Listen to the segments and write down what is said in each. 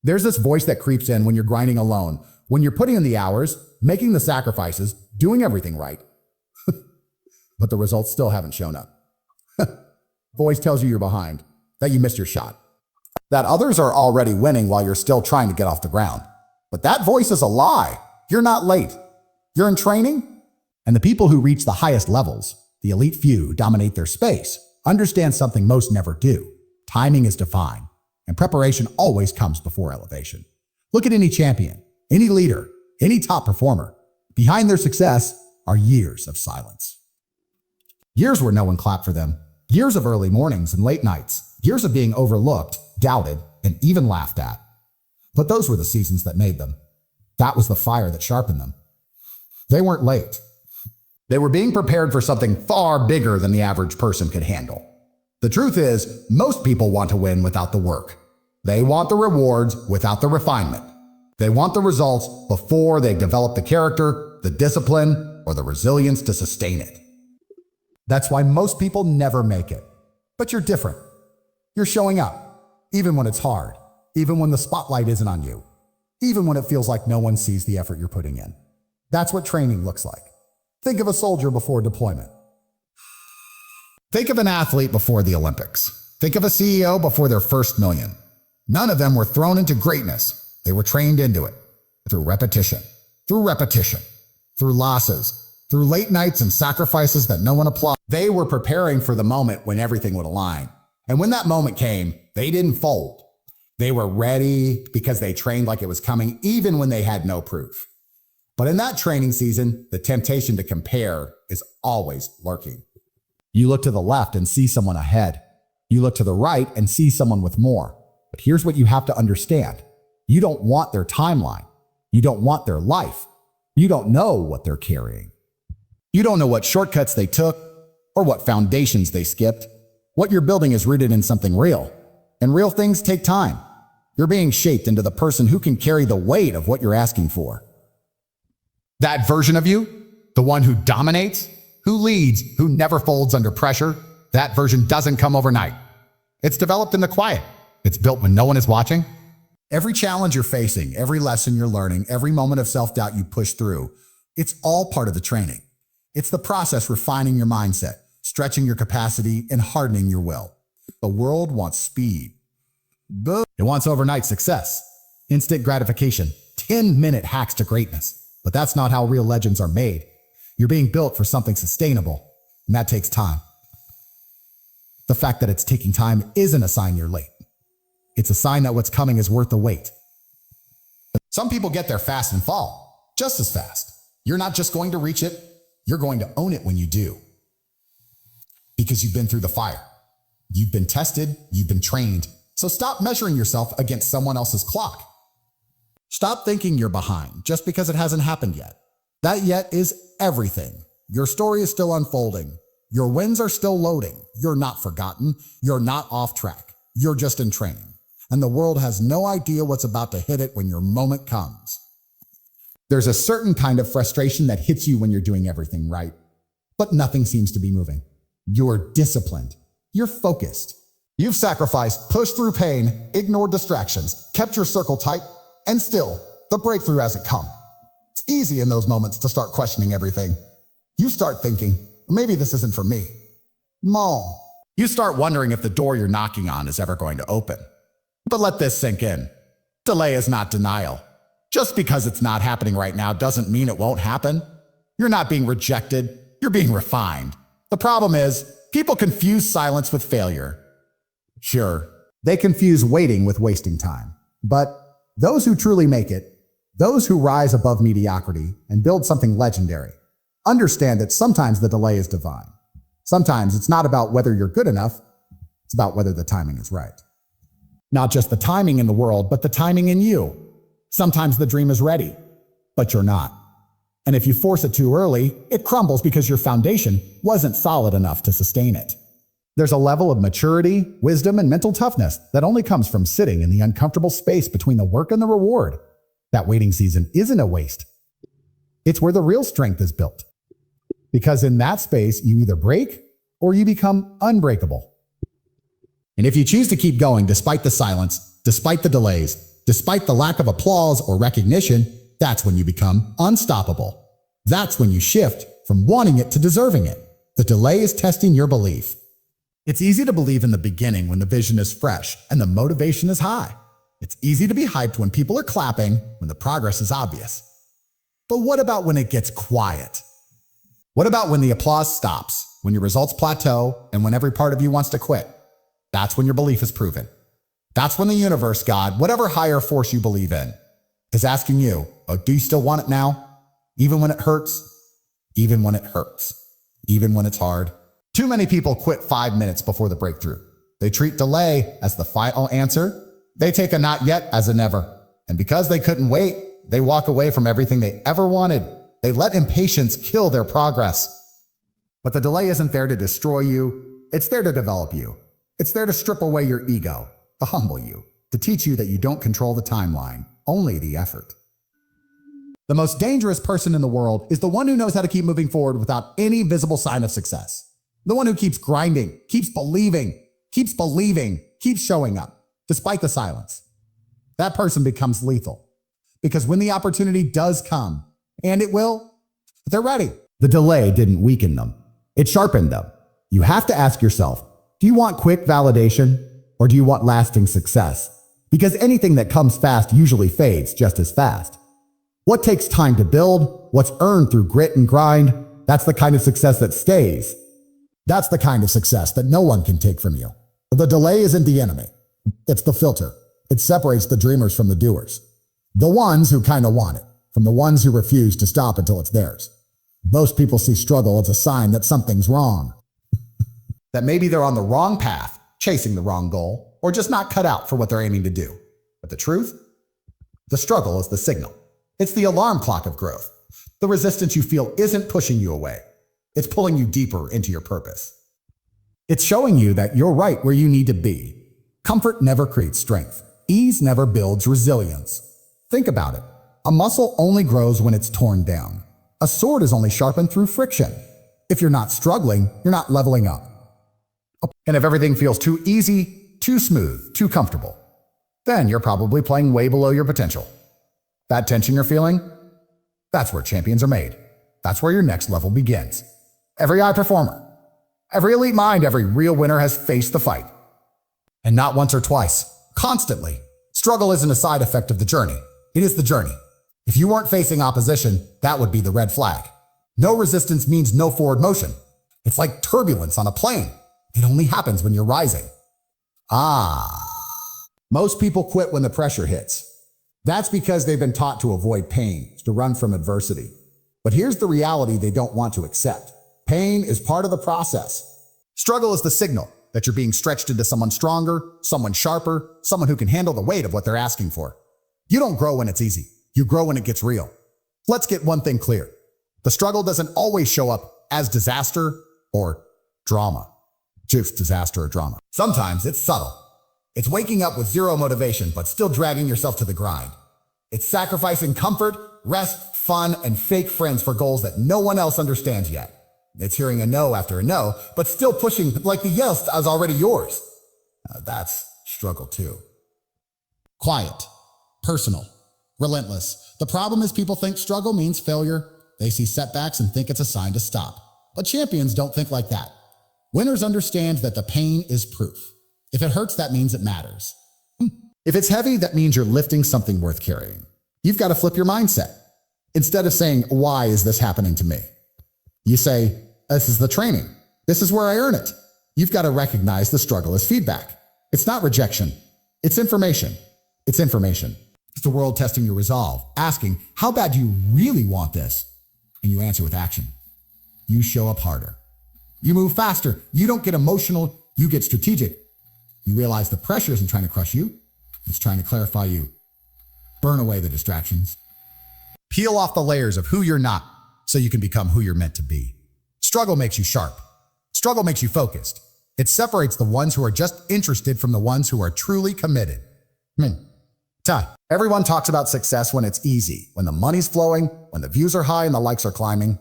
There's this voice that creeps in when you're grinding alone, when you're putting in the hours, making the sacrifices, doing everything right. But the results still haven't shown up. Voice tells you you're behind, that you missed your shot, that others are already winning while you're still trying to get off the ground. But that voice is a lie. You're not late. You're in training. And the people who reach the highest levels, the elite few, dominate their space, understand something most never do. Timing is divine, and preparation always comes before elevation. Look at any champion, any leader, any top performer. Behind their success are years of silence. Years where no one clapped for them. Years of early mornings and late nights. Years of being overlooked, doubted, and even laughed at. But those were the seasons that made them. That was the fire that sharpened them. They weren't late. They were being prepared for something far bigger than the average person could handle. The truth is, most people want to win without the work. They want the rewards without the refinement. They want the results before they develop the character, the discipline, or the resilience to sustain it. That's why most people never make it. But you're different. You're showing up, even when it's hard, even when the spotlight isn't on you, even when it feels like no one sees the effort you're putting in. That's what training looks like. Think of a soldier before deployment. Think of an athlete before the Olympics. Think of a CEO before their first million. None of them were thrown into greatness. They were trained into it through repetition, through losses, through late nights and sacrifices that no one applauded. They were preparing for the moment when everything would align. And when that moment came, they didn't fold. They were ready because they trained like it was coming, even when they had no proof. But in that training season, the temptation to compare is always lurking. You look to the left and see someone ahead. You look to the right and see someone with more. But here's what you have to understand. You don't want their timeline. You don't want their life. You don't know what they're carrying. You don't know what shortcuts they took or what foundations they skipped. What you're building is rooted in something real, and real things take time. You're being shaped into the person who can carry the weight of what you're asking for. That version of you, the one who dominates, who leads, who never folds under pressure, that version doesn't come overnight. It's developed in the quiet. It's built when no one is watching. Every challenge you're facing, every lesson you're learning, every moment of self-doubt you push through, it's all part of the training. It's the process refining your mindset, stretching your capacity, and hardening your will. The world wants speed. It wants overnight success, instant gratification, 10-minute hacks to greatness. But that's not how real legends are made. You're being built for something sustainable, and that takes time. The fact that it's taking time isn't a sign you're late. It's a sign that what's coming is worth the wait. Some people get there fast and fall, just as fast. You're not just going to reach it, you're going to own it when you do. Because you've been through the fire. You've been tested, you've been trained. So stop measuring yourself against someone else's clock. Stop thinking you're behind just because it hasn't happened yet. That yet is everything. Your story is still unfolding. Your wins are still loading. You're not forgotten. You're not off track. You're just in training. And the world has no idea what's about to hit it when your moment comes. There's a certain kind of frustration that hits you when you're doing everything right, but nothing seems to be moving. You're disciplined. You're focused. You've sacrificed, pushed through pain, ignored distractions, kept your circle tight, and still, the breakthrough hasn't come. It's easy in those moments to start questioning everything. You start thinking, maybe this isn't for me. You start wondering if the door you're knocking on is ever going to open. But let this sink in. Delay is not denial. Just because it's not happening right now doesn't mean it won't happen. You're not being rejected. You're being refined. The problem is, people confuse silence with failure. Sure, they confuse waiting with wasting time. But those who truly make it, those who rise above mediocrity and build something legendary, understand that sometimes the delay is divine. Sometimes it's not about whether you're good enough, it's about whether the timing is right. Not just the timing in the world, but the timing in you. Sometimes the dream is ready, but you're not. And if you force it too early, it crumbles because your foundation wasn't solid enough to sustain it. There's a level of maturity, wisdom, and mental toughness that only comes from sitting in the uncomfortable space between the work and the reward. That waiting season isn't a waste. It's where the real strength is built. Because in that space, you either break or you become unbreakable. And if you choose to keep going despite the silence, despite the delays, despite the lack of applause or recognition, that's when you become unstoppable. That's when you shift from wanting it to deserving it. The delay is testing your belief. It's easy to believe in the beginning when the vision is fresh and the motivation is high. It's easy to be hyped when people are clapping, when the progress is obvious. But what about when it gets quiet? What about when the applause stops, when your results plateau, and when every part of you wants to quit? That's when your belief is proven. That's when the universe, God, whatever higher force you believe in, is asking you, oh, do you still want it now? Even when it hurts? Even when it hurts? Even when it's hard? Too many people quit 5 minutes before the breakthrough. They treat delay as the final answer. They take a not yet as a never. And because they couldn't wait, they walk away from everything they ever wanted. They let impatience kill their progress. But the delay isn't there to destroy you. It's there to develop you. It's there to strip away your ego, to humble you, to teach you that you don't control the timeline, only the effort. The most dangerous person in the world is the one who knows how to keep moving forward without any visible sign of success. The one who keeps grinding, keeps believing, keeps showing up, despite the silence. That person becomes lethal. Because when the opportunity does come, and it will, they're ready. The delay didn't weaken them. It sharpened them. You have to ask yourself, do you want quick validation or do you want lasting success? Because anything that comes fast usually fades just as fast. What takes time to build, what's earned through grit and grind, that's the kind of success that stays. That's the kind of success that no one can take from you. The delay isn't the enemy. It's the filter. It separates the dreamers from the doers. The ones who kind of want it, from the ones who refuse to stop until it's theirs. Most people see struggle as a sign that something's wrong. That maybe they're on the wrong path, chasing the wrong goal, or just not cut out for what they're aiming to do. But the truth? The struggle is the signal. It's the alarm clock of growth. The resistance you feel isn't pushing you away. It's pulling you deeper into your purpose. It's showing you that you're right where you need to be. Comfort never creates strength. Ease never builds resilience. Think about it. A muscle only grows when it's torn down. A sword is only sharpened through friction. If you're not struggling, you're not leveling up. And if everything feels too easy, too smooth, too comfortable, then you're probably playing way below your potential. That tension you're feeling? That's where champions are made. That's where your next level begins. Every high performer, every elite mind, every real winner has faced the fight. And not once or twice, constantly. Struggle isn't a side effect of the journey. It is the journey. If you weren't facing opposition, that would be the red flag. No resistance means no forward motion. It's like turbulence on a plane. It only happens when you're rising. Most people quit when the pressure hits. That's because they've been taught to avoid pain, to run from adversity. But here's the reality they don't want to accept. Pain is part of the process. Struggle is the signal that you're being stretched into someone stronger, someone sharper, someone who can handle the weight of what they're asking for. You don't grow when it's easy. You grow when it gets real. Let's get one thing clear. The struggle doesn't always show up as disaster or drama. Just disaster or drama. Sometimes it's subtle. It's waking up with zero motivation, but still dragging yourself to the grind. It's sacrificing comfort, rest, fun, and fake friends for goals that no one else understands yet. It's hearing a no after a no, but still pushing like the yes is already yours. That's struggle too. Quiet, personal, relentless. The problem is people think struggle means failure. They see setbacks and think it's a sign to stop. But champions don't think like that. Winners understand that the pain is proof. If it hurts, that means it matters. If it's heavy, that means you're lifting something worth carrying. You've got to flip your mindset. Instead of saying, why is this happening to me? You say, this is the training. This is where I earn it. You've got to recognize the struggle as feedback. It's not rejection. It's information. It's information. It's the world testing your resolve, asking, how bad do you really want this? And you answer with action. You show up harder. You move faster. You don't get emotional. You get strategic. You realize the pressure isn't trying to crush you. It's trying to clarify you. Burn away the distractions. Peel off the layers of who you're not so you can become who you're meant to be. Struggle makes you sharp. Struggle makes you focused. It separates the ones who are just interested from the ones who are truly committed. Everyone talks about success when it's easy, when the money's flowing, when the views are high and the likes are climbing.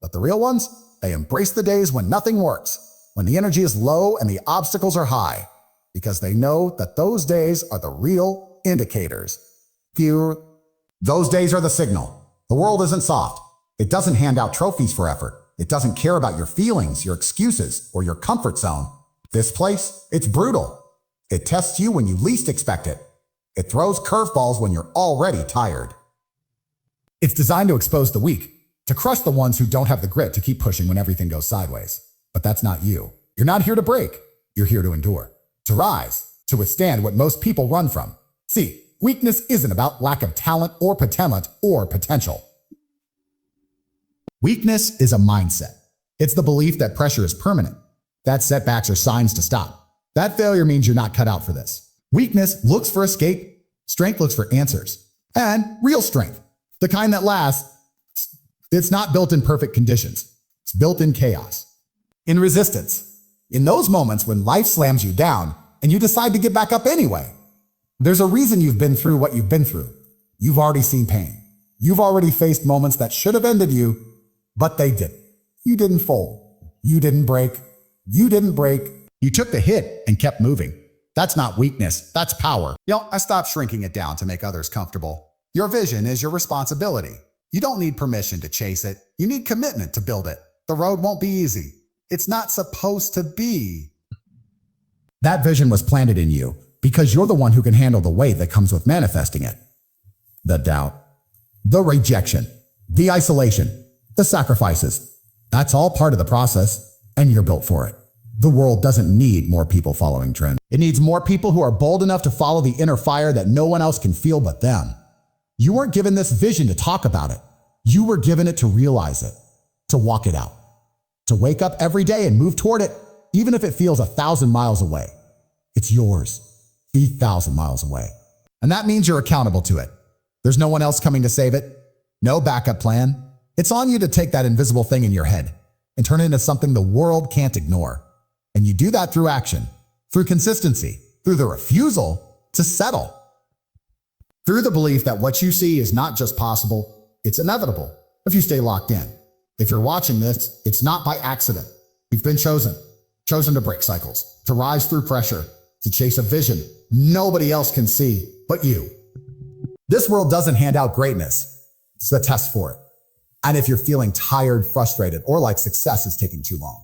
But the real ones, they embrace the days when nothing works, when the energy is low and the obstacles are high, because they know that those days are the real, indicators. Few. Those days are the signal. The world isn't soft. It doesn't hand out trophies for effort. It doesn't care about your feelings, your excuses, or your comfort zone. This place, it's brutal. It tests you when you least expect it. It throws curveballs when you're already tired. It's designed to expose the weak, to crush the ones who don't have the grit to keep pushing when everything goes sideways. But that's not you. You're not here to break. You're here to endure, to rise, to withstand what most people run from. See, weakness isn't about lack of talent or potential. Weakness is a mindset. It's the belief that pressure is permanent, that setbacks are signs to stop, that failure means you're not cut out for this. Weakness looks for escape, strength looks for answers, and real strength, the kind that lasts, it's not built in perfect conditions. It's built in chaos, in resistance, in those moments when life slams you down and you decide to get back up anyway. There's a reason you've been through what you've been through. You've already seen pain. You've already faced moments that should have ended you, but they didn't. You didn't fold. You didn't break. You didn't break. You took the hit and kept moving. That's not weakness, that's power. I stopped shrinking it down to make others comfortable. Your vision is your responsibility. You don't need permission to chase it. You need commitment to build it. The road won't be easy. It's not supposed to be. That vision was planted in you because you're the one who can handle the weight that comes with manifesting it. The doubt, the rejection, the isolation, the sacrifices. That's all part of the process, and you're built for it. The world doesn't need more people following trends. It needs more people who are bold enough to follow the inner fire that no one else can feel but them. You weren't given this vision to talk about it. You were given it to realize it, to walk it out, to wake up every day and move toward it, even if it feels 1,000 miles away. It's yours, 3,000 miles away. And that means you're accountable to it. There's no one else coming to save it. No backup plan. It's on you to take that invisible thing in your head and turn it into something the world can't ignore. And you do that through action, through consistency, through the refusal to settle. Through the belief that what you see is not just possible, it's inevitable if you stay locked in. If you're watching this, it's not by accident. You've been chosen to break cycles, to rise through pressure, to chase a vision nobody else can see but you. This world doesn't hand out greatness. It's the test for it. And if you're feeling tired, frustrated, or like success is taking too long,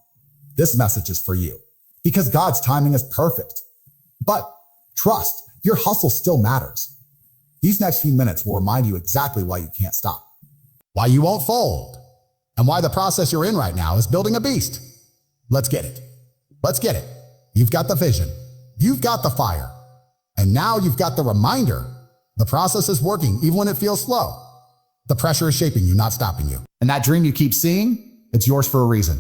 this message is for you because God's timing is perfect. But trust, your hustle still matters. These next few minutes will remind you exactly why you can't stop, why you won't fold, and why the process you're in right now is building a beast. Let's get it. Let's get it. You've got the vision. You've got the fire. And now you've got the reminder. The process is working even when it feels slow. The pressure is shaping you, not stopping you. And that dream you keep seeing, it's yours for a reason.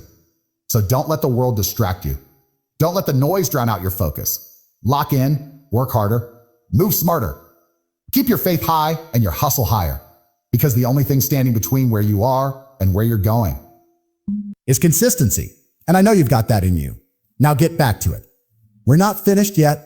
So don't let the world distract you. Don't let the noise drown out your focus. Lock in, work harder, move smarter. Keep your faith high and your hustle higher, because the only thing standing between where you are and where you're going is consistency. And I know you've got that in you. Now get back to it. We're not finished yet.